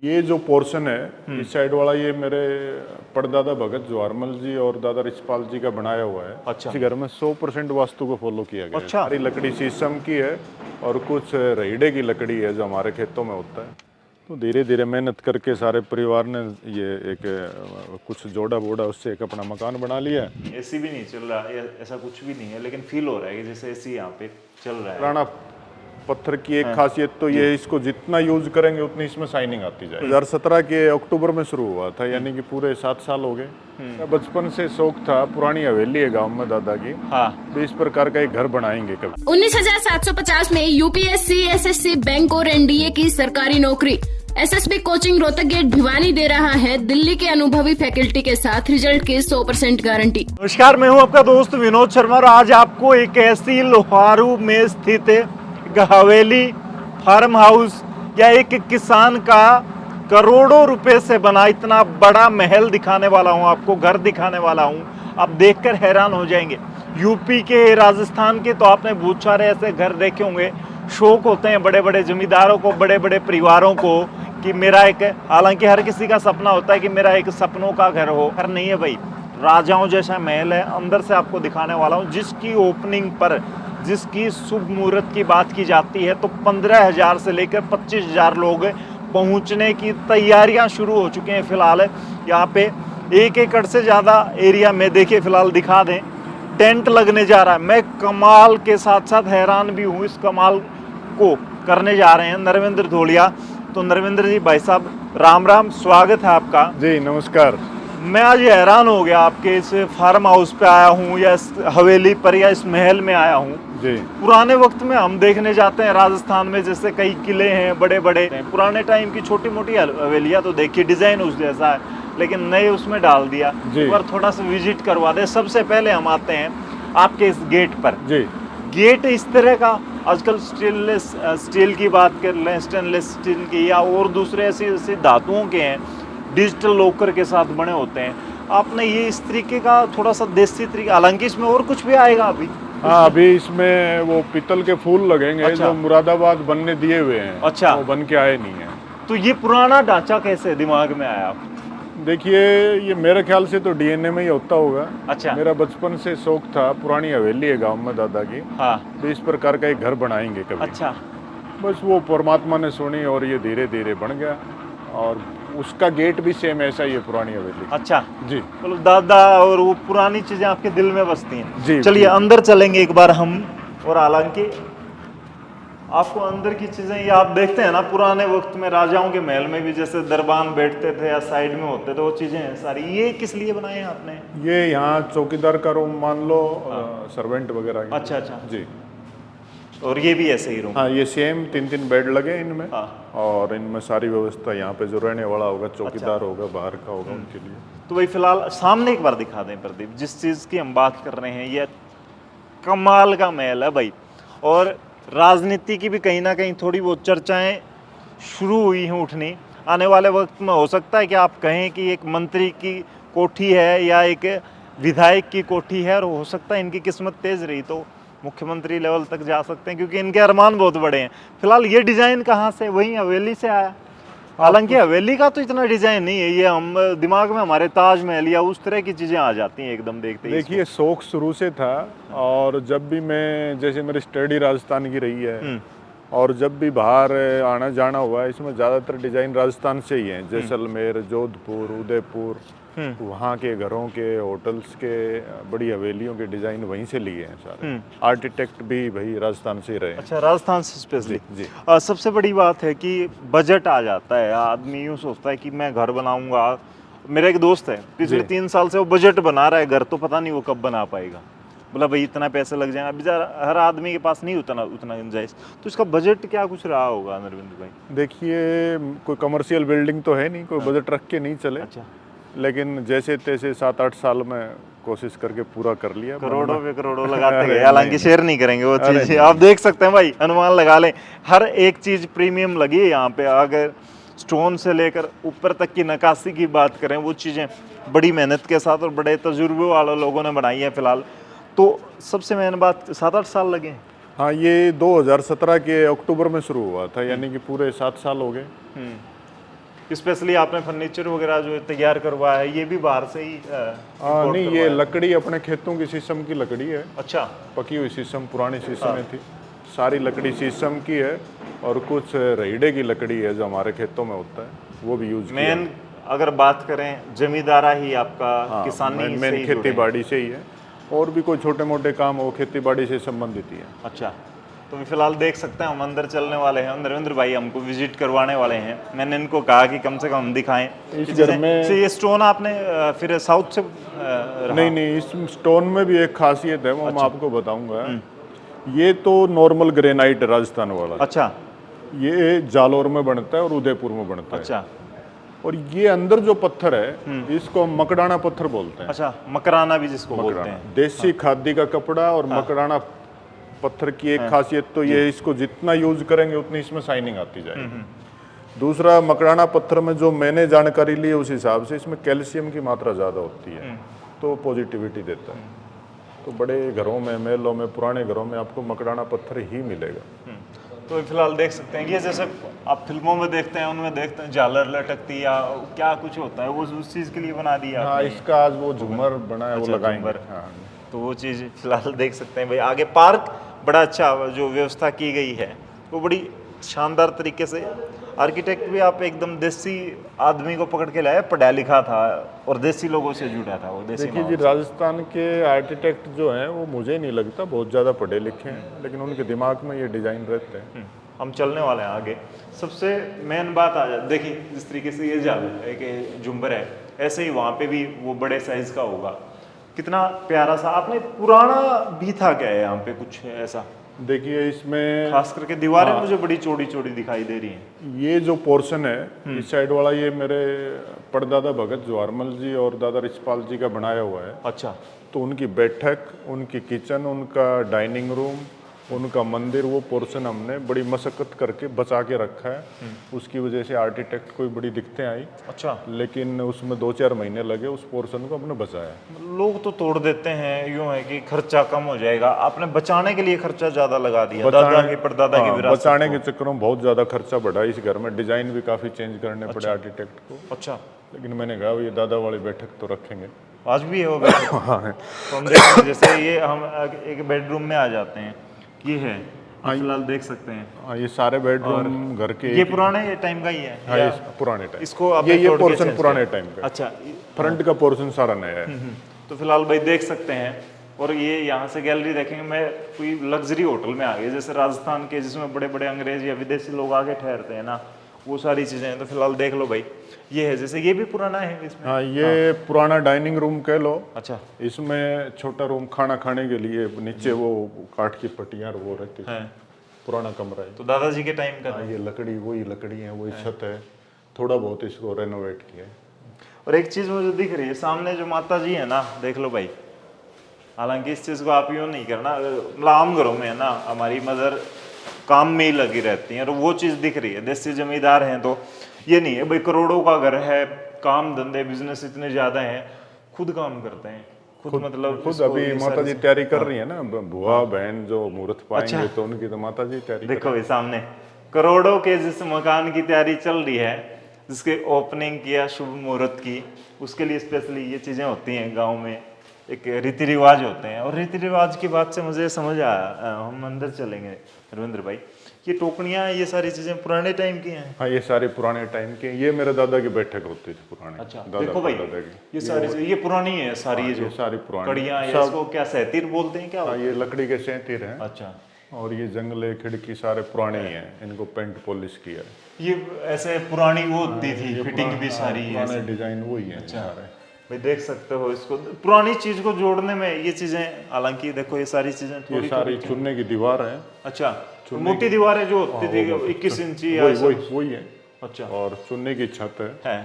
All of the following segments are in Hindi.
ये जो पोर्शन है इस साइड वाला, ये मेरे परदादा भगत जवाहरमल जी और दादा रिचपाल जी का बनाया हुआ है। अच्छा। इसी घर में 100% वास्तु को फॉलो किया गया है। अच्छा। सारी लकड़ी शीशम की है और कुछ रहीड़े की लकड़ी है जो हमारे खेतों में होता है। तो धीरे धीरे मेहनत करके सारे परिवार ने ये एक कुछ जोड़ा बोड़ा उससे एक अपना मकान बना लिया है। एसी भी नहीं चल रहा है, ऐसा कुछ भी नहीं है, लेकिन फील हो रहा है कि जैसे एसी यहाँ पे चल रहा है। पुराना पत्थर की एक खासियत तो ये, इसको जितना यूज करेंगे उतनी इसमें शाइनिंग आती जाए। 2017 के अक्टूबर में शुरू हुआ था, यानी कि पूरे 7 साल हो गए। बचपन से शौक था, पुरानी हवेली है गांव में दादा की। हाँ। तो इस प्रकार का एक घर बनाएंगे कभी। 19,750 में यूपीएससी, एसएससी, बैंक और एनडीए की सरकारी नौकरी। SSB coaching Rohtak gate Bhiwani दे रहा है दिल्ली के अनुभवी फैकल्टी के साथ रिजल्ट की 100% गारंटी। नमस्कार, मैं हूं आपका दोस्त विनोद शर्मा और आज आपको एक ऐसी लोहारू में स्थित हवेली, फार्म हाउस या एक किसान का करोड़ों रुपए से बना इतना बड़ा महल दिखाने वाला हूं, आपको घर दिखाने वाला हूं। आप देखकर हैरान हो जाएंगे। यूपी के, राजस्थान के तो आपने बहुत सारे ऐसे घर देखे होंगे। शौक होते हैं बड़े बड़े जमींदारों को, बड़े बड़े परिवारों को कि मेरा एक, हालांकि हर किसी का सपना होता है कि मेरा एक सपनों का घर हो, घर नहीं है भाई, राजाओं जैसा महल है। अंदर से आपको दिखाने वाला हूँ, जिसकी ओपनिंग पर, जिसकी शुभ मुहूर्त की बात की जाती है तो 15,000 से लेकर 25,000 लोग पहुंचने की तैयारियां शुरू हो चुके हैं। फिलहाल यहाँ पे 1 एकड़ से ज़्यादा एरिया में, देखिए फिलहाल दिखा दें, टेंट लगने जा रहा है। मैं कमाल के साथ साथ हैरान भी हूँ, इस कमाल को करने जा रहे हैं नरविंद्र धोलिया। तो नरविंद्र जी, भाई साहब, राम राम, स्वागत है आपका। जी नमस्कार। मैं आज हैरान हो गया, आपके इस फार्म हाउस पे आया हूँ या इस हवेली पर या इस महल में आया हूँ। जी। पुराने वक्त में हम देखने जाते हैं राजस्थान में, जैसे कई किले हैं बड़े बड़े, पुराने टाइम की छोटी मोटी हवेलियाँ तो देखिए डिजाइन उस जैसा है, लेकिन नए उसमें डाल दिया। एक बार थोड़ा सा विजिट करवा दे। सबसे पहले हम आते हैं आपके इस गेट पर। जी। गेट इस तरह का, आजकल स्टेनलेस स्टील की बात कर लें, स्टेनलेस स्टील की या और दूसरे ऐसे धातुओं के हैं, डिजिटल लॉकर के साथ बने होते हैं। आपने ये इस तरीके का थोड़ा सा देसी तरीका, हालांकि इसमें और कुछ भी आएगा अभी। हाँ, अभी इसमें वो पीतल के फूल लगेंगे। अच्छा। जो मुरादाबाद बनने दिए हुए हैं। अच्छा। वो बन के आए नहीं है। तो ये पुराना ढांचा कैसे दिमाग में आया? देखिए, ये मेरे ख्याल से तो डीएनए में ही होता होगा। अच्छा। मेरा बचपन से शौक था, पुरानी हवेली है गांव में दादा की। हाँ। तो इस प्रकार का एक घर बनाएंगे कभी। अच्छा। बस वो परमात्मा ने सुनी और ये धीरे धीरे बन गया। और उसका गेट भी सेम ऐसा ही है, पुरानी हवेली। अच्छा जी। मतलब दादा और वो पुरानी चीजें आपके दिल में बसती हैं। जी। चलिए अंदर चलेंगे एक बार हम। और हालांकि आपको अंदर की चीजें, ये आप देखते हैं ना, पुराने वक्त में राजाओं के महल में भी जैसे दरबान बैठते थे या साइड में होते थे, वो चीजें हैं सारी। ये किस लिए बनाए हैं आपने? ये यहाँ चौकीदार का रूम मान लो, सर्वेंट वगैरह की। अच्छा अच्छा। जी। और ये भी ऐसे ही रूम? हाँ, ये सेम 3-3 बेड लगे इनमें। हाँ। और इनमें सारी व्यवस्था, यहाँ पे जो रहने वाला होगा, चौकीदार होगा, बाहर का होगा उनके लिए। तो भाई फिलहाल सामने एक बार दिखा दें प्रदीप, जिस चीज की हम बात कर रहे हैं, ये कमाल का महल है भाई। और राजनीति की भी कहीं ना कहीं थोड़ी बहुत चर्चाएं शुरू हुई हैं उठनी। आने वाले वक्त में हो सकता है कि आप कहें कि एक मंत्री की कोठी है या एक विधायक की कोठी है, और हो सकता है इनकी किस्मत तेज रही तो मुख्यमंत्री लेवल तक जा सकते हैं, क्योंकि इनके अरमान बहुत बड़े हैं। फिलहाल ये डिजाइन कहाँ से? वही हवेली से आया। हालांकि हवेली का तो इतना डिजाइन नहीं है, ये हम दिमाग में हमारे ताजमहल या उस तरह की चीजें आ जाती हैं एकदम देखते ही। देखिए, शौक शुरू से था। और जब भी मैं, जैसे मेरी स्टडी राजस्थान की रही है, और जब भी बाहर आना जाना हुआ है, इसमें ज़्यादातर डिज़ाइन राजस्थान से ही हैं। जैसलमेर, जोधपुर, उदयपुर, वहाँ के घरों के, होटल्स के, बड़ी हवेलियों के डिज़ाइन वहीं से लिए हैं सारे। आर्किटेक्ट भी भाई राजस्थान से ही रहे। अच्छा, राजस्थान से स्पेशली। जी। सबसे बड़ी बात है कि बजट आ जाता है। आदमी यूँ सोचता है कि मैं घर बनाऊंगा। मेरा एक दोस्त है, पिछले 3 साल से वो बजट बना रहा है घर, तो पता नहीं वो कब बना पाएगा। बोला भाई इतना पैसे लग जाएंगे, बेचारा हर आदमी के पास नहीं उतना गुंजाइश। तो इसका बजट क्या कुछ रहा होगा नरविंद्र भाई? देखिए, कोई कमर्शियल बिल्डिंग तो है नहीं, कोई बजट रख के नहीं चले। अच्छा। लेकिन जैसे तैसे 7-8 साल में कोशिश करके पूरा कर लिया। करोड़ों पे करोड़ों लगाते गए। हालांकि शेयर नहीं करेंगे वो चीज, आप देख सकते हैं भाई, अनुमान लगा लें। हर एक चीज प्रीमियम लगी है यहाँ पे। अगर स्टोन से लेकर ऊपर तक की नक्काशी की बात करें, वो चीजें बड़ी मेहनत के साथ और बड़े तजुर्बे वाले लोगों ने बनाई है। फिलहाल तो सबसे मेन बात, 7-8 साल लगे। हाँ, ये 2017 के अक्टूबर में शुरू हुआ था, यानी कि पूरे 7 साल हो गए। स्पेशली आपने फर्नीचर वगैरह जो तैयार करवाया है ये भी बाहर से ही import नहीं, ये करवाया है? लकड़ी अपने खेतों की शीशम की लकड़ी है, अच्छा पकी हुई शीशम, पुरानी शीशमें थी, सारी लकड़ी शीशम की है। और कुछ रहीड़े की लकड़ी है जो हमारे खेतों में होता है, वो भी यूज किया। मेन अगर बात करें जमींदारा ही आपका किसानी से मेन ही खेती जुड़े हैं। बाड़ी से ही है, और भी कोई छोटे मोटे काम हो खेती बाड़ी से संबंधित ही है। अच्छा, तो अभी फिलहाल देख सकते हैं हम अंदर चलने वाले हैं। नरेंद्र भाई हमको विजिट करवाने वाले हैं। मैंने इनको कहा कि कम से कम हम दिखाएं। इस कि घर जैसे- में- से ये स्टोन आपने फिर साउथ से रहा? नहीं, इस स्टोन में भी एक खासियत है, वो अच्छा। मैं आपको बताऊंगा। ये तो नॉर्मल ग्रेनाइट राजस्थान वाला, अच्छा ये जालौर में बनता है और उदयपुर में बनता है। अच्छा और ये अंदर जो पत्थर है इसको हम मकड़ाना पत्थर बोलते हैं। अच्छा, मकराना भी जिसको बोलते मकड़ाना हैं। देसी खादी का कपड़ा। और मकड़ाना पत्थर की एक खासियत तो ये, इसको जितना यूज करेंगे उतनी इसमें शाइनिंग आती जाएगी। दूसरा, मकड़ाना पत्थर में जो मैंने जानकारी ली है उस हिसाब से इसमें कैल्शियम की मात्रा ज़्यादा होती है, तो पॉजिटिविटी देता है। तो बड़े घरों में, महलों में, पुराने घरों में आपको मकड़ाना पत्थर ही मिलेगा। तो फिलहाल देख सकते हैं ये जैसे आप फिल्मों में देखते हैं, उनमें देखते हैं झालर लटकती या क्या कुछ होता है, वो उस चीज़ के लिए बना दिया हाँ, आपने। इसका आज वो झूमर बना है, वो अच्छा, लगाएंगे। झूमर। हाँ। तो वो चीज़ फिलहाल देख सकते हैं भाई। आगे पार्क बड़ा अच्छा जो व्यवस्था की गई है वो बड़ी शानदार तरीके से। आर्किटेक्ट भी आप एकदम देसी आदमी को पकड़ के लाए, पढ़ा लिखा था और देसी लोगों से जुड़ा था वो देसी देखिए जी, माहौल। राजस्थान के आर्किटेक्ट जो हैं वो मुझे नहीं लगता बहुत ज़्यादा पढ़े लिखे हैं, लेकिन उनके दिमाग में ये डिज़ाइन रहते हैं। हम चलने वाले हैं आगे। सबसे मेन बात आ जाए, देखिए जिस तरीके से ये जाल है कि झुंबर है, ऐसे ही वहाँ पे भी वो बड़े साइज का होगा। कितना प्यारा सा। आपने पुराना भी था क्या है यहाँ पे कुछ ऐसा? देखिए इसमें खास करके दीवारें मुझे बड़ी चौड़ी चौड़ी दिखाई दे रही हैं। ये जो पोर्शन है इस साइड वाला, ये मेरे परदादा भगत जवाहरमल जी और दादा रिचपाल जी का बनाया हुआ है। अच्छा, तो उनकी बैठक, उनकी किचन, उनका डाइनिंग रूम, उनका मंदिर, वो पोर्शन हमने बड़ी मशक्कत करके बचा के रखा है। उसकी वजह से आर्किटेक्ट को बड़ी दिक्कतें आई, अच्छा। लेकिन उसमें 2-4 महीने लगे, उस पोर्शन को हमने बचाया। लोग तो तोड़ देते हैं, यूं है कि खर्चा कम हो जाएगा। आपने बचाने के लिए खर्चा ज्यादा लगा दिया। दादा के परदादा की हाँ, विरासत बचाने को। के चक्करों में बहुत ज़्यादा खर्चा बढ़ा इस घर में। डिज़ाइन भी काफ़ी चेंज करने पड़े आर्किटेक्ट को, अच्छा, लेकिन मैंने कहा ये दादा वाली बैठक तो रखेंगे। आज भी है वो बैठक? हाँ है। तो हम देखें जैसे ये हम एक बेडरूम में आ जाते हैं, ये है फिलहाल देख सकते हैं। हाँ, ये सारे बेडरूम घर के ये पुराने टाइम का ही है? हाँ, या ये पुराने टाइम। इसको आपने ये तोड़ के पोर्शन change पुराने किया? टाइम का। अच्छा, फ्रंट का पोर्शन सारा नया है। तो फिलहाल भाई देख सकते हैं। और ये यहाँ से गैलरी देखेंगे, मैं कोई लग्जरी होटल में आ गया जैसे राजस्थान के, जिसमें बड़े बड़े अंग्रेज या विदेशी लोग आके ठहरते हैं ना, वो सारी चीजें हैं। तो फिलहाल देख लो भाई, ये है जैसे ये भी पुराना है इसमें। हाँ, ये पुराना डाइनिंग रूम कह लो। अच्छा इसमें छोटा रूम खाना खाने के लिए, नीचे वो काठ की पट्टियाँ वो रहती है, है। पुराना कमरा है। तो दादाजी के टाइम का था। हाँ, ये लकड़ी, वही लकड़ी है, वही छत है, थोड़ा बहुत इसको रेनोवेट किया है। और एक चीज मुझे दिख रही है सामने, जो माता जी है ना, देख लो भाई। हालांकि इस चीज को आप यूँ नहीं करना, मतलब आम घरों में है ना, हमारी मदर काम में ही लगी रहती हैं, और वो चीज दिख रही है। देसी जमींदार हैं तो ये नहीं है भाई करोड़ों का घर है, काम धंधे बिजनेस इतने ज्यादा हैं, खुद काम करते हैं, खुद मतलब खुद इसको अभी ये माता सारी जी तैयारी कर रही है ना, बुआ बहन जो मुहूर्त पाएंगे तो उनकी तो माता जी तैयारी कर देखो भाई सामने करोड़ों के जिस मकान की तैयारी चल रही है, जिसके ओपनिंग किया शुभ मुहूर्त की, उसके लिए स्पेशली ये चीजें होती हैं गांव में, एक रीति रिवाज होते हैं। और रीति रिवाज की बात से मुझे समझ आया, हम अंदर चलेंगे रविंद्र भाई, ये टोकनियाँ, ये सारी चीजें पुराने टाइम की हैं। हाँ, ये सारे पुराने टाइम के। ये मेरे दादा की बैठक होती थी पुराने। अच्छा, दादा देखो भाई दादा की। ये सारी चीजें ये पुरानी है सारी, ये ये जो सारी पुरानी कड़ियाँ, सब। इसको क्या सहतीर बोलते हैं क्या? हाँ, ये लकड़ी के सेंतीर हैं। अच्छा, और ये जंगले खिड़की सारे पुराने ही हैं, इनको पेंट पॉलिश किया है। ये ऐसे पुरानी वो होती थी, फिटिंग भी सारी है। पुराने डिजाइन वही है सारे। भाई देख सकते हो इसको, पुरानी चीज को जोड़ने में ये चीजें, हालांकि देखो ये सारी चीजें ये थोड़ी सारी चुनने की दीवार है। अच्छा, मोटी दीवारें जो होती थी 21 इंची या वही है। अच्छा और चुनने की छत है।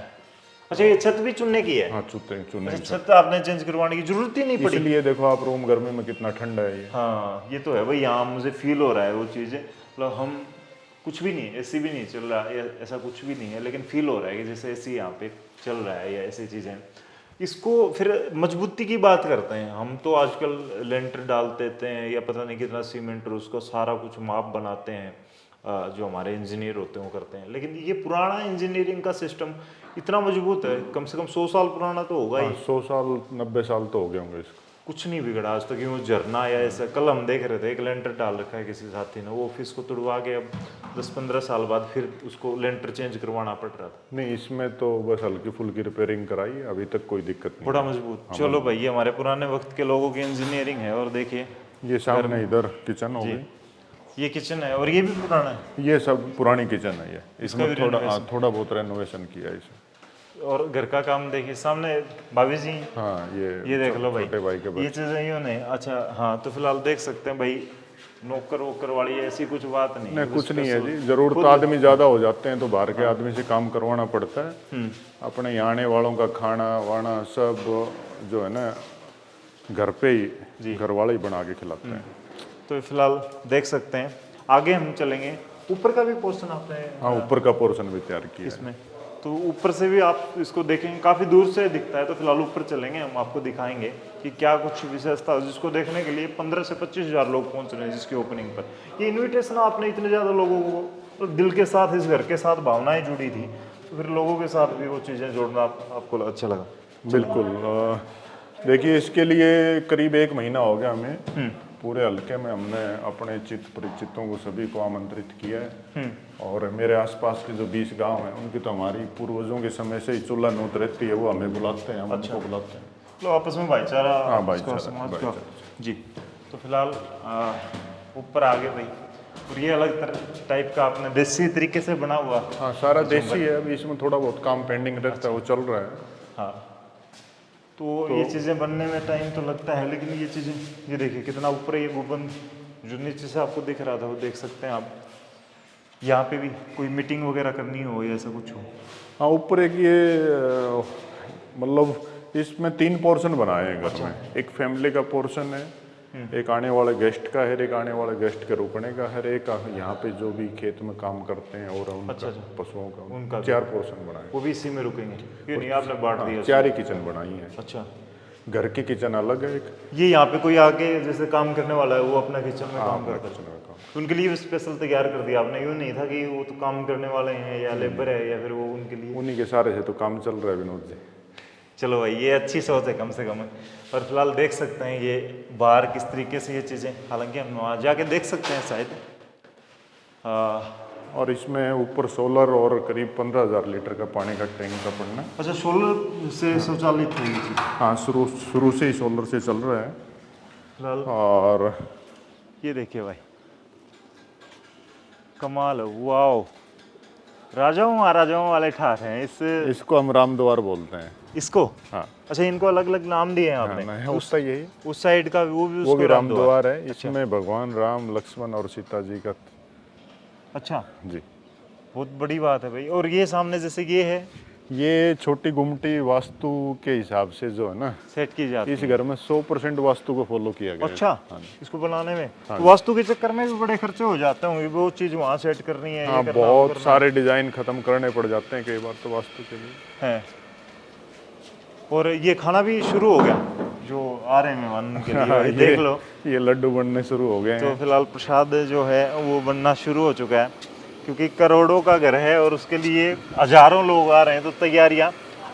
अच्छा, ये छत भी चुनने की है? हाँ, चुनने की छत आपने चेंज करवाने की जरूरत ही नहीं पड़ी? इसलिए देखो आप, रूम गर्मी में कितना ठंडा है ये। हाँ, ये तो है भाई, यहाँ मुझे फील हो रहा है वो चीजें, मतलब हम कुछ भी नहीं, एसी भी नहीं चल रहा है, ऐसा कुछ भी नहीं है, लेकिन फील हो रहा है कि जैसे एसी यहाँ पे चल रहा है या ऐसी चीजें। इसको फिर मजबूती की बात करते हैं हम, तो आजकल लेंटर डाल देते हैं या पता नहीं कितना सीमेंट, उसको सारा कुछ माप बनाते हैं, जो हमारे इंजीनियर होते हैं वो करते हैं। लेकिन ये पुराना इंजीनियरिंग का सिस्टम इतना मजबूत है, कम से कम 100 साल पुराना तो होगा ही। 100 साल 90 साल तो हो गए होंगे इसको। कुछ नहीं बिगड़ा आज तक, वो झरना या ऐसा। कल हम देख रहे थे एक लेंटर डाल रखा है किसी साथी ने, वो ऑफिस को तुड़वा के अब 10-15 साल बाद फिर उसको लेंटर चेंज करवाना पड़ रहा था। नहीं, इसमें तो बस हल्की फुल्की रिपेयरिंग कराई, अभी तक कोई दिक्कत नहीं। बड़ा मजबूत। चलो भाई, ये हमारे पुराने वक्त के लोगों की इंजीनियरिंग है। और देखिए ये सामने इधर किचन हो गई, ये किचन है और ये भी पुराना है। ये सब पुरानी किचन है ये, इसमें भी थोड़ा बहुत रेनोवेशन किया है इसे। और घर का काम देखिए सामने भाभी जी। हाँ, ये देख लो भाई, छोटे भाई के ये चीजें यूं नहीं। अच्छा हाँ, तो फिलहाल देख सकते हैं भाई, नौकर वोकर वाली ऐसी कुछ बात नहीं। नहीं, कुछ नहीं है जी। जरूरत आदमी ज्यादा हो जाते हैं तो बाहर के आदमी से काम करवाना पड़ता है। अपने यहाँ आने वालों का खाना वाना सब जो है ना घर पे ही घर वाले ही बना के खिलाते हैं। तो फिलहाल देख सकते हैं, आगे हम चलेंगे। ऊपर का भी पोर्शन आपने, हाँ, ऊपर का पोर्शन भी तैयार किया है इसमें, तो ऊपर से भी आप इसको देखेंगे, काफी दूर से दिखता है। तो फिलहाल ऊपर चलेंगे, हम आपको दिखाएंगे कि क्या कुछ विशेषता, जिसको देखने के लिए 15 से 25 हज़ार लोग पहुंच रहे हैं जिसकी ओपनिंग पर। ये इन्विटेशन आपने इतने ज्यादा लोगों को, तो दिल के साथ, इस घर के साथ भावनाएं जुड़ी थी, तो फिर लोगों के साथ भी वो चीजें जोड़ना आपको अच्छा लगा। बिल्कुल। देखिए, इसके लिए करीब 1 महीना हो गया हमें। पूरे हल्के में हमने अपने चित परिचितों को सभी को आमंत्रित किया है। और मेरे आसपास के जो 20 गांव हैं उनकी तो हमारी पूर्वजों के समय से ही चूल्हा नोत रहती है, वो हमें बुलाते हैं, हम उनको बुलाते हैं। तो आपस में भाईचारा। हाँ, भाईचारा। जी। तो फिलहाल ऊपर आगे भाई, और ये अलग टाइप का आपने देसी तरीके से बना हुआ। हाँ, सारा देसी है। अभी इसमें थोड़ा बहुत काम पेंडिंग रहता है, वो चल रहा है। हाँ, तो ये चीज़ें बनने में टाइम तो लगता है, लेकिन ये चीज़ें, ये देखिए कितना ऊपर ये गुंबद जो नीचे से आपको दिख रहा था, वो देख सकते हैं आप। यहाँ पे भी कोई मीटिंग वगैरह करनी हो या ऐसा कुछ हो। हाँ, ऊपर एक ये मतलब इसमें 3 पोर्शन बनाए हैं घर में। एक फैमिली का पोर्शन है, एक आने वाले गेस्ट का है, एक आने वाले गेस्ट के रुकने का है, एक यहाँ पे जो भी खेत में काम करते हैं और उनका पशुओं का, उनका 4 पोर्शन बनाए। वो भी इसी में रुकेंगे, ये नहीं आपने बांट दिया? 4 ही किचन बनाई है। अच्छा, घर की किचन अलग है एक। ये यहाँ पे कोई आके जैसे काम करने वाला है, वो अपना किचन में काम करता है, तो उनके लिए स्पेशल तैयार कर दिया आपने? यूँ नहीं था कि वो तो काम करने वाले हैं या लेबर है, या फिर वो उनके लिए? उन्हीं के सारे से तो काम चल रहा है विनोद जी। चलो भाई, ये अच्छी सोच है कम से कम। और फिलहाल देख सकते हैं ये बाहर किस तरीके से ये चीज़ें, हालांकि हम वहाँ जाके देख सकते हैं शायद। और इसमें ऊपर सोलर और करीब 15,000 लीटर का पानी का टैंक का पड़ना। अच्छा, सोलर से शौचालय थी ये चीज़? हाँ, शुरू से ही सोलर से चल रहा है फिलहाल। और ये देखिए भाई, कमाल है, वाओ। राजाओं महाराजाओं वाले ठाठ हैं। इसको हम रामद्वार बोलते हैं। इसको? हाँ। अच्छा, इनको अलग अलग नाम दिए हैं आपने? हाँ, उसका यही, उस साइड का वो भी रामद्वार है। इसमें भगवान राम, लक्ष्मण और सीता जी का। अच्छा जी, बहुत बड़ी बात है भाई। और ये सामने जैसे ये है, ये छोटी गुमटी वास्तु के हिसाब से जो है ना सेट की जाती है। इस घर में 100% वास्तु को फॉलो किया गया। अच्छा, हाँ, इसको बनाने में तो वास्तु के चक्कर में भी बड़े खर्चे हो जाते होंगे, वो चीज वहाँ सेट करनी है। हाँ, बहुत सारे डिजाइन खत्म करने पड़ जाते हैं कई बार तो वास्तु के लिए है। और ये खाना भी शुरू हो गया, जो आ रहे हैं मेहमान के लिए। ये देख लो, ये लड्डू बनने शुरू हो गए। तो फिलहाल प्रसाद जो है वो बनना शुरू हो चुका है, क्योंकि करोड़ों का घर है और उसके लिए हजारों लोग आ रहे हैं। तो तैयारियां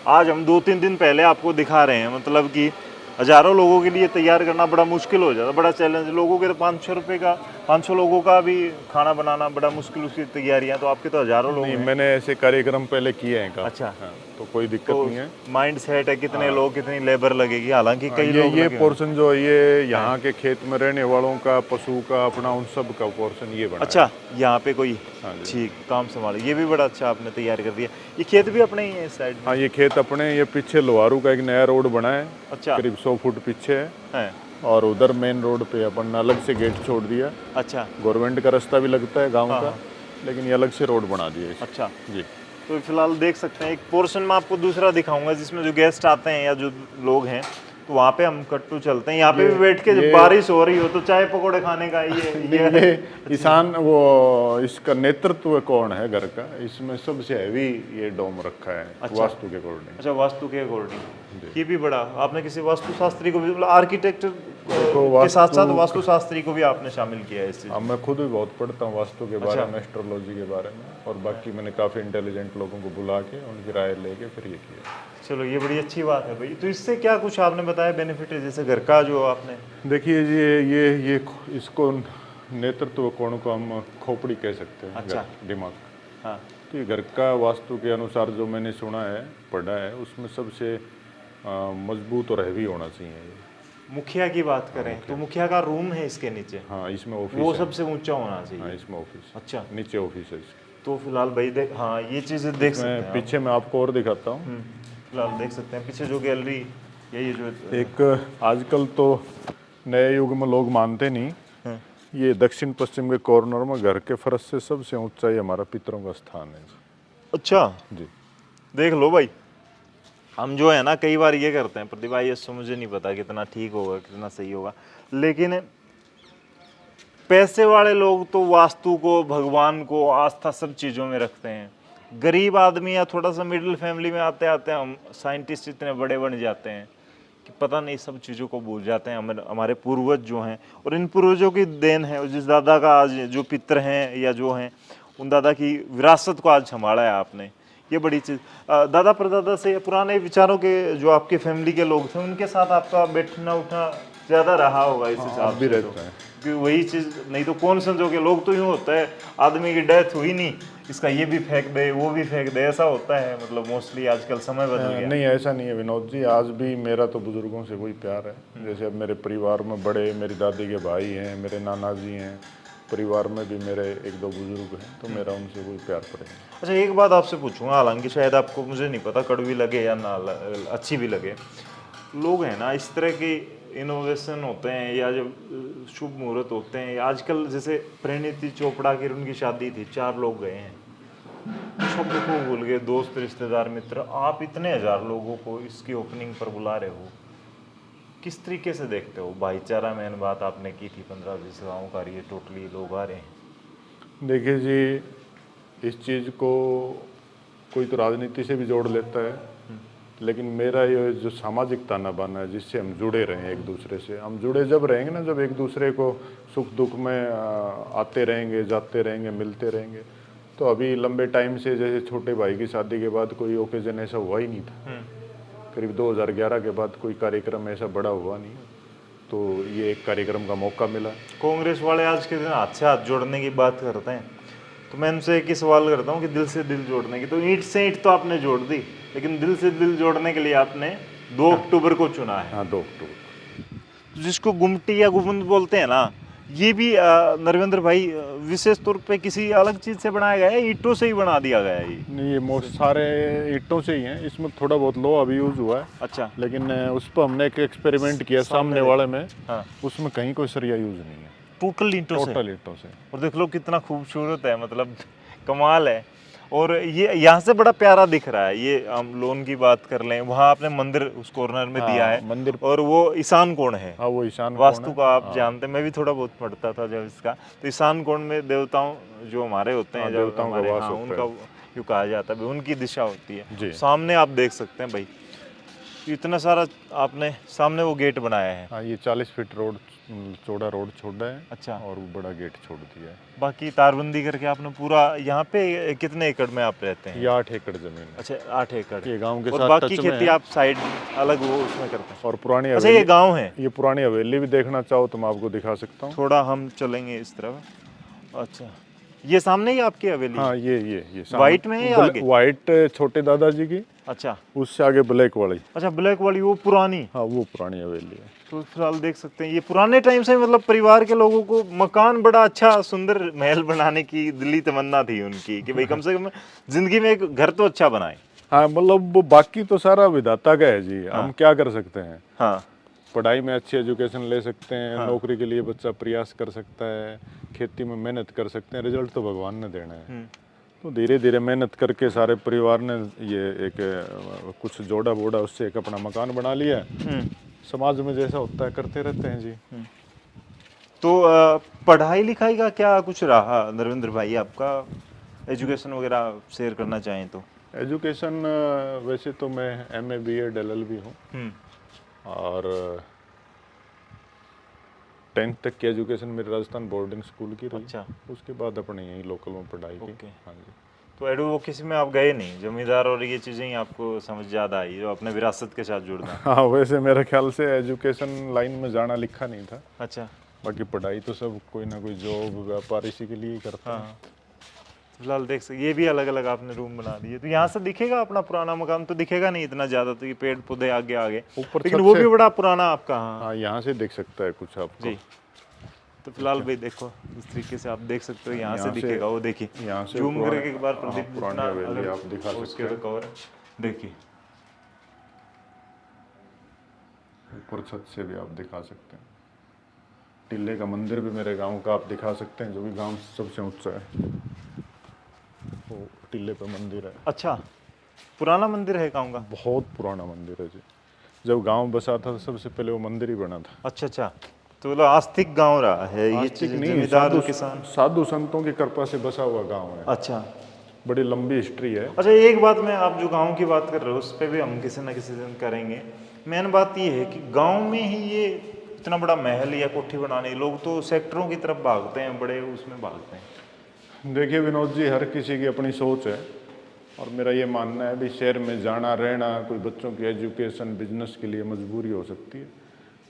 आज हम 2-3 दिन पहले आपको दिखा रहे हैं, मतलब कि हजारों लोगों के लिए तैयार करना बड़ा मुश्किल हो जाता, बड़ा चैलेंज। लोगों के तो 500 रुपये का, 500 लोगों का भी खाना बनाना बड़ा मुश्किल, उसकी तैयारियां। तो आपके तो हजारों लोग हैं। मैंने ऐसे कार्यक्रम पहले किए हैं। अच्छा, हाँ, तो कोई दिक्कत नहीं है। माइंड सेट है, कितने लोग, कितनी लेबर लगेगी। हालांकि कई लोग ये पोर्शन जो ये यहाँ के खेत में रहने वालों का, पशु का, अपना उन सब का पोर्शन ये बना। अच्छा, यहाँ पे कोई ठीक काम संभाले, ये भी बड़ा अच्छा आपने तैयार कर दिया। ये खेत भी अपने ही है इस साइड? हाँ, ये खेत अपने। ये पीछे लोहारू का एक नया रोड बना है। अच्छा, करीब 100 फुट पीछे है। और उधर मेन रोड पे अपन अलग से गेट छोड़ दिया। अच्छा, गवर्नमेंट का रास्ता भी लगता है गांव का, लेकिन ये अलग से रोड बना दिया। अच्छा जी। तो फिलहाल देख सकते हैं, एक पोर्शन में आपको दूसरा दिखाऊंगा जिसमें जो गेस्ट आते हैं या जो लोग हैं, तो वहाँ पे हम कट्टू चलते हैं। यहाँ पे भी बैठ के जब बारिश हो रही हो तो चाय पकौड़े खाने का ये ईशान वो इसका नेतृत्व कौन है घर का, इसमें सबसे हैवी ये डोम रखा है। अच्छा, वास्तु के अकॉर्डिंग। अच्छा, वास्तु के अकॉर्डिंग। ये भी बड़ा, आपने किसी वास्तु शास्त्री को भी, मतलब आर्किटेक्ट के साथ साथ वास्तुशास्त्री को भी आपने शामिल किया है इस चीज? हाँ, मैं खुद भी बहुत पढ़ता हूँ वास्तु के बारे में, एस्ट्रोलॉजी के बारे में, और बाकी मैंने काफ़ी इंटेलिजेंट लोगों को बुला के उनकी राय लेके फिर ये किया। चलो ये बड़ी अच्छी बात है भाई। तो इससे क्या कुछ आपने बताया बेनिफिट है, जैसे घर का जो आपने? देखिए जी, ये इसको नेतृत्व कोण को हम खोपड़ी कह सकते हैं। अच्छा। दिमाग। हाँ। तो ये घर का वास्तु के अनुसार जो मैंने सुना है, पढ़ा है, उसमें सबसे मजबूत और हैवी होना चाहिए ये। मुखिया की बात करें तो मुखिया का रूम है इसके नीचे? हाँ, इसमें ऑफिस वो है। सबसे ऊंचा होना चाहिए? हाँ, इसमें ऑफिस। अच्छा, नीचे ऑफिस है इसके। तो फिलहाल भाई देख, हाँ ये चीजें देख सकते हैं पीछे मैं आपको और दिखाता हूँ। फिलहाल देख सकते हैं पीछे जो गैलरी, यही जो एक आजकल तो नए युग में लोग मानते नहीं, ये दक्षिण पश्चिम के कॉर्नर में घर के फर्श से सबसे ऊंचा ही हमारा पितरों का स्थान है। अच्छा जी, देख लो भाई। हम जो है ना कई बार ये करते हैं प्रतिभा, ये मुझे नहीं पता कितना ठीक होगा कितना सही होगा, लेकिन पैसे वाले लोग तो वास्तु को, भगवान को, आस्था सब चीज़ों में रखते हैं। गरीब आदमी या थोड़ा सा मिडिल फैमिली में आते आते हम साइंटिस्ट इतने बड़े बन जाते हैं कि पता नहीं सब चीज़ों को भूल जाते हैं। हमारे पूर्वज जो हैं, और इन पूर्वजों की देन है, जिस दादा का आज जो पितर हैं या जो हैं, उन दादा की विरासत को आज संभाला है आपने, ये बड़ी चीज़। दादा परदादा से पुराने विचारों के जो आपके फैमिली के लोग थे, उनके साथ आपका बैठना उठना ज़्यादा रहा होगा इस हिसाब भी से? रहता है कि वही चीज़, नहीं तो कौन संजोगे, लोग तो यूँ होता है आदमी की डेथ हुई नहीं, इसका ये भी फेंक दे वो भी फेंक दे, ऐसा होता है। मतलब मोस्टली आजकल समय बदल गया। नहीं, ऐसा नहीं है विनोद जी। आज भी मेरा तो बुजुर्गों से वही प्यार है। जैसे अब मेरे परिवार में बड़े, मेरी दादी के भाई हैं, मेरे नाना जी हैं, परिवार में भी मेरे एक दो बुजुर्ग हैं, तो मेरा उनसे वही प्यार पड़ेगा। अच्छा एक बात आपसे पूछूंगा, हालांकि शायद आपको, मुझे नहीं पता, कड़वी लगे या ना अच्छी भी लगे। लोग हैं ना इस तरह के इनोवेशन होते हैं या जब शुभ मुहूर्त होते हैं, आजकल जैसे परिणीति चोपड़ा की उनकी शादी थी, 4 लोग गए हैं, शब्द को भूल गए, दोस्त रिश्तेदार मित्र, आप इतने 1000 लोगों को इसकी ओपनिंग पर बुला रहे हो, किस तरीके से देखते हो? भाईचारा मेन बात आपने की थी, 15-20 गाँव का, ये टोटली लोग आ रहे हैं। देखिए जी, इस चीज़ को कोई तो राजनीति से भी जोड़ लेता है, लेकिन मेरा ये जो सामाजिक ताना बाना है, जिससे हम जुड़े रहें एक दूसरे से, हम जुड़े जब रहेंगे ना, जब एक दूसरे को सुख दुख में आते रहेंगे, जाते रहेंगे, मिलते रहेंगे। तो अभी लंबे टाइम से, जैसे छोटे भाई की शादी के बाद कोई ओकेजन ऐसा हुआ ही नहीं था। करीब 2011 के बाद कोई कार्यक्रम ऐसा बड़ा हुआ नहीं, तो ये एक कार्यक्रम का मौका मिला। कांग्रेस वाले आज के दिन हाथ से हाथ जोड़ने की बात करते हैं, तो मैं उनसे एक ही सवाल करता हूँ कि दिल से दिल जोड़ने की, तो ईंट से ईंट तो आपने जोड़ दी, लेकिन दिल से दिल जोड़ने के लिए आपने 2 अक्टूबर को चुना है। हाँ, 2 अक्टूबर। जिसको गुमटी या गुम्बद बोलते हैं ना, ये भी नरेंद्र भाई विशेष तौर पे किसी अलग चीज से बनाया गया है, ईंटों से ही बना दिया गया है ये? नहीं, ये मोस्ट सारे ईंटों से ही हैं। इसमें थोड़ा बहुत लोहा अभी यूज हुआ है। अच्छा। लेकिन उस पर हमने एक एक्सपेरिमेंट किया सामने वाले में। हाँ। उसमें कहीं कोई सरिया यूज नहीं है, टोटल ईंटों से? टोटल ईंटों से। और देख लो कितना खूबसूरत है, मतलब कमाल है। और ये यहाँ से बड़ा प्यारा दिख रहा है। ये हम लोन की बात कर लें, वहाँ आपने मंदिर उस कॉर्नर में दिया है, मंदिर, और वो ईशान कोण है। हाँ, वो ईशान वास्तु का आप जानते हैं, मैं भी थोड़ा बहुत पढ़ता था जब इसका। तो ईशान कोण में देवताओं जो हमारे होते हैं, जब हमारे, हाँ, उनका यूँ कहा जाता है, उनकी दिशा होती है। सामने आप देख सकते हैं भाई, इतना सारा आपने सामने वो गेट बनाया है। हाँ, ये 40 फीट रोड, चौड़ा रोड छोड़ा है। अच्छा। और वो बड़ा गेट छोड़ दिया है। बाकी तारबंदी करके आपने पूरा, यहाँ पे कितने एकड़ में आप रहते हैं? ये 8 एकड़ जमीन है। अच्छा, 8 एकड़। ये गांव के और साथ बाकी टच में खेती है। आप साइड अलग वो उसमें करते हैं? और पुरानी अच्छा, ये गांव है? ये पुरानी हवेली भी देखना चाहो तो मैं आपको दिखा सकता हूँ। थोड़ा हम चलेंगे इस तरफ। अच्छा, ये सामने ही आपकी हवेली? हाँ, ये व्हाइट में है या आगे? व्हाइट छोटे दादाजी की। अच्छा, उससे आगे ब्लैक वाली। अच्छा, ब्लैक वाली वो पुरानी? हाँ, वो पुरानी हवेली है। तो फिलहाल देख सकते हैं ये पुराने टाइम से, मतलब परिवार के लोगों को मकान बड़ा अच्छा सुंदर महल बनाने की दिली तमन्ना थी उनकी कि भाई कम से कम जिंदगी में एक घर तो अच्छा बनाए। हाँ, मतलब वो बाकी तो सारा विधाता का है जी। हम क्या कर सकते हैं? हाँ, पढ़ाई में अच्छी एजुकेशन ले सकते हैं। हाँ। नौकरी के लिए बच्चा प्रयास कर सकता है, खेती में मेहनत कर सकते हैं, रिजल्ट तो भगवान ने देना है। तो धीरे धीरे मेहनत करके सारे परिवार ने ये एक कुछ जोड़ा बोड़ा, उससे एक अपना मकान बना लिया। समाज में जैसा होता है करते रहते हैं जी। तो पढ़ाई लिखाई का क्या कुछ रहा नरेंद्र भाई आपका, एजुकेशन वगैरह शेयर करना चाहें तो? एजुकेशन वैसे तो मैं MA BEd LLB हूँ, और 10th तक की एजुकेशन मेरी राजस्थान बोर्डिंग स्कूल की रही। अच्छा। उसके बाद अपने यहीं लोकल में पढ़ाई की। ओके। हाँ जी। तो एडवोकेसी में आप गए नहीं, जमींदार और ये चीज़ें ही आपको समझ ज़्यादा आई जो अपने विरासत के साथ जुड़ना। हाँ, वैसे मेरे ख्याल से एजुकेशन लाइन में जाना लिखा नहीं था। अच्छा। बाकी पढ़ाई तो सब कोई ना कोई जॉब व्यापार इसी के लिए ही करता है। हाँ, फिलहाल देख सकते, ये भी अलग अलग आपने रूम बना दिए। तो यहाँ से दिखेगा अपना पुराना मकान तो दिखेगा नहीं इतना ज़्यादा, तो ये पेड़ पौधे आगे आगे, ऊपर लेकिन छत वो से- भी बड़ा पुराना आपका। हाँ हाँ, यहाँ से दिख सकता है कुछ आपको। जी। तो फिलहाल भाई देखो इस तरीके से आप देख सकते हो, यहाँ से यहाँ से- दिखेगा। वो देखिए, यहाँ से जूम पुराने- करके एक बार हाँ, प्रदीप पुरानी जितना हवेली अगर आप दिखा उसके सकते हैं। कवर देखिए, ऊपर छत से भी आप दिखा सकते हैं। टिल्ले का मंदिर भी मेरे गांव का आप दिखा सकते हैं, जो भी गांव सबसे ऊंचा है वो टिल्ले पे मंदिर है। अच्छा पुराना मंदिर है गाँव का। बहुत पुराना मंदिर है जी। जब गांव बसा था तो सबसे पहले वो मंदिर ही बना था। अच्छा अच्छा, तो मतलब आस्तिक गांव रहा है ये, आस्तिक चीज़ें नहीं, जमींदार साधु किसान। साधु संतों की कृपा से बसा हुआ गांव है। अच्छा बड़ी लंबी हिस्ट्री है। अच्छा, एक बात मैं, आप जो गांव की बात कर रहे हो उस पर भी हम किसी न किसी दिन करेंगे। मेन बात ये है कि गांव में ही ये इतना बड़ा महल या कोठी बनाने, लोग तो सेक्टरों की तरफ भागते हैं, बड़े उसमें भागते हैं। देखिए विनोद जी, हर किसी की अपनी सोच है और मेरा ये मानना है भी शहर में जाना रहना कोई बच्चों की एजुकेशन बिजनेस के लिए मजबूरी हो सकती है,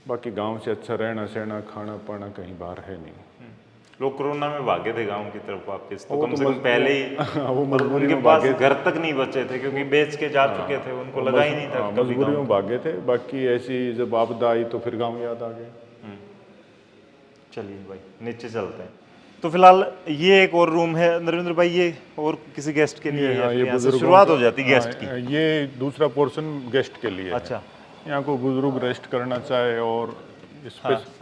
बाकी गांव से अच्छा रहना सहना खाना पाना कहीं बाहर है नहीं। लोग कोरोना में भागे थे गांव की तरफ वापस, तो वो कम तो से कम पहले ही वो मजबूरी उनके में पास भागे। घर तक नहीं बचे थे क्योंकि बेच के जा चुके थे, उनको लगा ही नहीं था कभी मजबूरी गाँव। में भागे थे। बाकी ऐसी जब आपदा आई तो फिर गांव याद आ गए। चलिए भाई नीचे चलते हैं। तो फिलहाल ये एक और रूम है नरेंद्र भाई, ये और किसी गेस्ट के लिए है, हाँ, ये यहाँ से बुजुर्गों शुरुआत का- हो जाती गेस्ट की। हाँ, ये दूसरा पोर्शन गेस्ट के लिए है। अच्छा यहाँ को बुजुर्ग रेस्ट करना चाहे और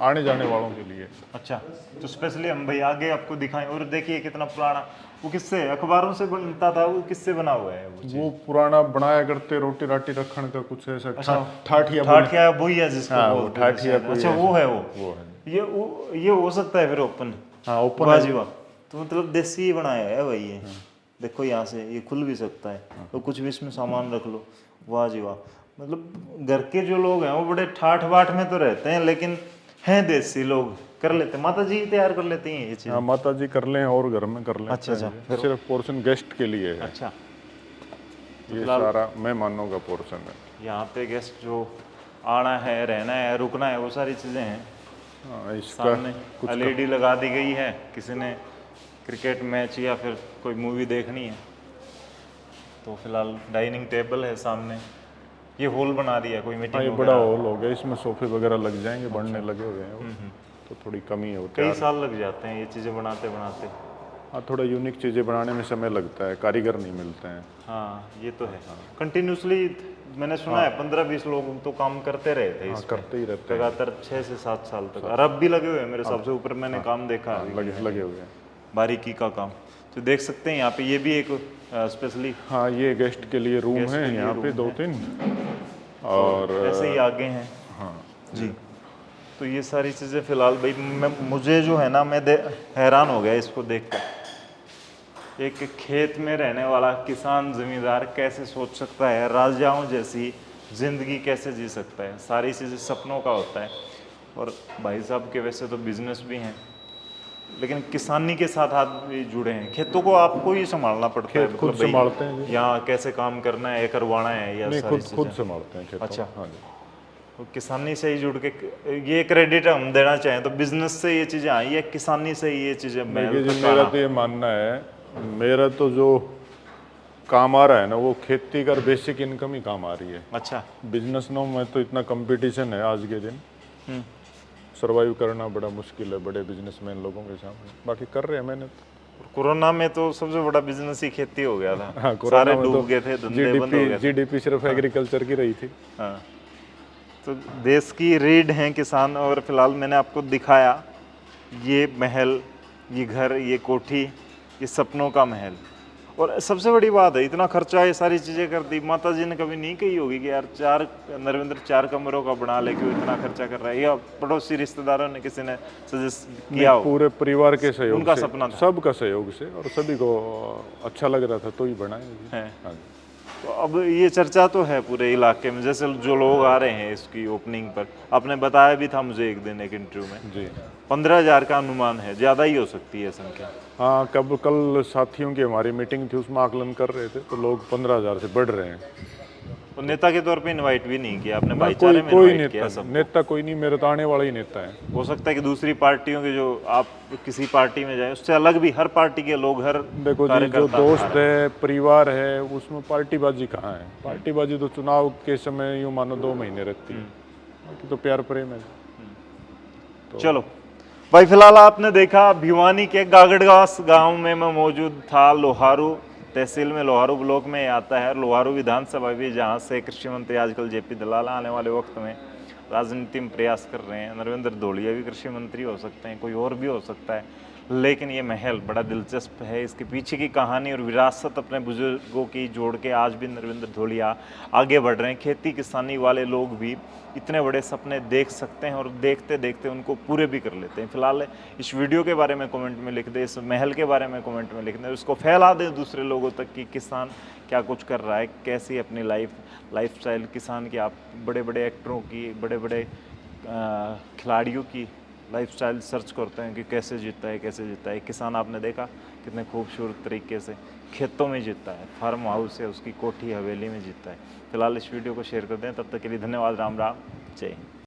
आने जाने वालों के लिए। अच्छा, तो स्पेशली हम भाई आगे आपको दिखाएं। और देखिए कितना पुराना, वो किससे, अखबारों से बनता था, वो किससे बना हुआ है वो चीज़? वो पुराना बनाया करते रोटी राटी रखने का कुछ ऐसा अच्छा, ठाठिया ठाठिया बोइया जिसको हाँ, वो बोलते हैं ठाठिया शायद। अच्छा वो है वो है। ये हो सकता है फिर ओपन। हाँ ओपन वाह जी वाह, तो मतलब देसी ही बनाया है भाई ये। देखो यहाँ से ये खुल भी सकता है, तो कुछ भी इसमें सामान रख लो। वाह जी वाह, मतलब घर के जो लोग हैं वो बड़े ठाठ बाट में तो रहते हैं, लेकिन हैं देसी लोग, कर लेते हैं। माता जी तैयार कर लेती हैं ये चीज। हाँ माता जी कर लें और घर में कर लें। अच्छा अच्छा, सिर्फ पोर्शन गेस्ट के लिए है। अच्छा, ये सारा मेहमानों का पोर्शन है। यहाँ पे गेस्ट जो आना है, रहना है, रुकना है, वो सारी चीजें हैं। हाँ, इसका सामने LED लगा दी गई है, किसी ने क्रिकेट मैच या फिर कोई मूवी देखनी है तो फिलहाल डाइनिंग टेबल है सामने। ये हॉल बना दिया कोई हाँ, मीटिंग ये बड़ा हॉल हो गया, इसमें सोफे वगैरह लग जाएंगे, बनने लगे हुए हैं वो। तो थोड़ी कमी होती कई है। साल लग जाते हैं ये चीजें बनाते बनाते। हाँ थोड़ा यूनिक चीज़ें बनाने में समय लगता है, कारीगर नहीं मिलते हैं। हाँ ये तो है। कंटिन्यूसली मैंने सुना है 15-20 लोग तो काम करते रहे थे इस पे, करते ही रहते हैं। लगातार 6 से 7 साल तक। और अब भी लगे हुए हैं मेरे हिसाब से, ऊपर मैंने काम देखा है लगे हुए हैं। बारीकी का काम। तो देख सकते हैं यहाँ पे ये भी एक स्पेशली हाँ ये गेस्ट के लिए रूम गेस्ट है के लिए यहाँ पे रूम 2-3 और ऐसे ही आगे हैं। हाँ जी, तो ये सारी चीज़ें फिलहाल भाई मुझे जो है ना, मैं हैरान हो गया इसको देखकर। एक खेत में रहने वाला किसान जमींदार कैसे सोच सकता है, राजाओं जैसी जिंदगी कैसे जी सकता है। सारी चीज़ें सपनों का होता है। और भाई साहब के वैसे तो बिजनेस भी हैं, लेकिन किसानी के साथ हाथ भी जुड़े हैं। खेतों को आपको ही संभालना पड़ता है, खेत खुद मतलब भाई संभालते हैं जी। यहाँ कैसे काम करना है, करवाना है, या नहीं सारी खुद चीज़ें? संभालते हैं खेतों। अच्छा। हाँ जी। तो किसानी से ही जुड़ के ये क्रेडिट हम देना चाहें तो बिजनेस से ये चीज़ें आई है, किसानी से ही ये चीज़ें देखिए जी मेरा तो ये मानना है, मेरा तो जो काम आ रहा है ना वो खेती का बेसिक इनकम ही काम आ रही है। अच्छा। बिजनेस में तो इतना कंपटीशन है आज के दिन, सरवाइव करना बड़ा मुश्किल है बड़े बिजनेसमैन लोगों के सामने। बाकी कर रहे हैं मेहनत। कोरोना में तो सबसे बड़ा बिजनेस ही खेती हो गया था। हाँ, कोरोना सारे में डूब तो गए थे, धंधे बंद हो गए थे। जीडीपी सिर्फ एग्रीकल्चर की रही थी। हाँ, तो देश की रीढ़ हैं किसान। और फिलहाल मैंने आपको दिखाया ये महल, ये घर, ये कोठी, ये सपनों का महल। और सबसे बड़ी बात है, इतना खर्चा ये सारी चीज़ें कर दी। माता जी ने कभी नहीं कही होगी कि यार नरेंद्र 4 कमरों का बना ले, क्यों इतना खर्चा कर रहा है, या पड़ोसी रिश्तेदारों ने किसी ने सजेस्ट किया हो? पूरे परिवार के सहयोग उनका से, सपना था। सबका सहयोग से, और सभी को अच्छा लग रहा था तो ही बनाए। है। हाँ जी। तो अब ये चर्चा तो है पूरे इलाके में, जैसे जो लोग आ रहे हैं इसकी ओपनिंग पर, आपने बताया भी था मुझे एक दिन एक इंटरव्यू में, जी 15,000 का अनुमान है, ज़्यादा ही हो सकती है संख्या। हाँ, कल साथियों की हमारी मीटिंग थी, उसमें आकलन कर रहे थे, तो लोग 15,000 से बढ़ रहे हैं। तो नेता के तौर पे इनवाइट भी नहीं किया आपने, कोई भाईचारे में कोई इनवाइट किया नेता सब? नेता कोई नहीं, मेरे तो आने वाला ही नेता है। हो सकता है कि दूसरी पार्टियों के, जो आप किसी पार्टी में जाए उससे अलग भी हर पार्टी के लोग, हर देखो जी, जो कार्यकर्ता दोस्त है, परिवार है, उसमें पार्टीबाजी कहाँ है? पार्टीबाजी तो चुनाव के समय यूँ मानो 2 महीने रहती है, बाकी तो प्यार प्रेम है। चलो भाई, फिलहाल आपने देखा भिवानी के गागड़गांव गांव में मैं मौजूद था। लोहारू तहसील में, लोहारू ब्लॉक में आता है, लोहारू विधानसभा भी, जहां से कृषि मंत्री आजकल जेपी दलाल आने वाले वक्त में राजनीति में प्रयास कर रहे हैं। नरेंद्र धोलिया भी कृषि मंत्री हो सकते हैं, कोई और भी हो सकता है, लेकिन ये महल बड़ा दिलचस्प है। इसके पीछे की कहानी और विरासत अपने बुजुर्गों की जोड़ के आज भी नरेंद्र धोलिया आगे बढ़ रहे हैं। खेती किसानी वाले लोग भी इतने बड़े सपने देख सकते हैं और देखते देखते उनको पूरे भी कर लेते हैं। फिलहाल इस वीडियो के बारे में कमेंट में लिख दें, इस महल के बारे में कमेंट में लिख दें, उसको फैला दें दूसरे लोगों तक कि किसान क्या कुछ कर रहा है, कैसी अपनी लाइफस्टाइल किसान की, आप बड़े बड़े एक्टरों की, बड़े बड़े खिलाड़ियों की लाइफस्टाइल सर्च करते हैं कि कैसे जीतता है, कैसे जीतता है। किसान आपने देखा कितने खूबसूरत तरीके से खेतों में जीतता है, फार्म हाउस है, उसकी कोठी हवेली में जीतता है। फिलहाल इस वीडियो को शेयर कर दें, तब तक के लिए धन्यवाद। राम राम, जय हिंद।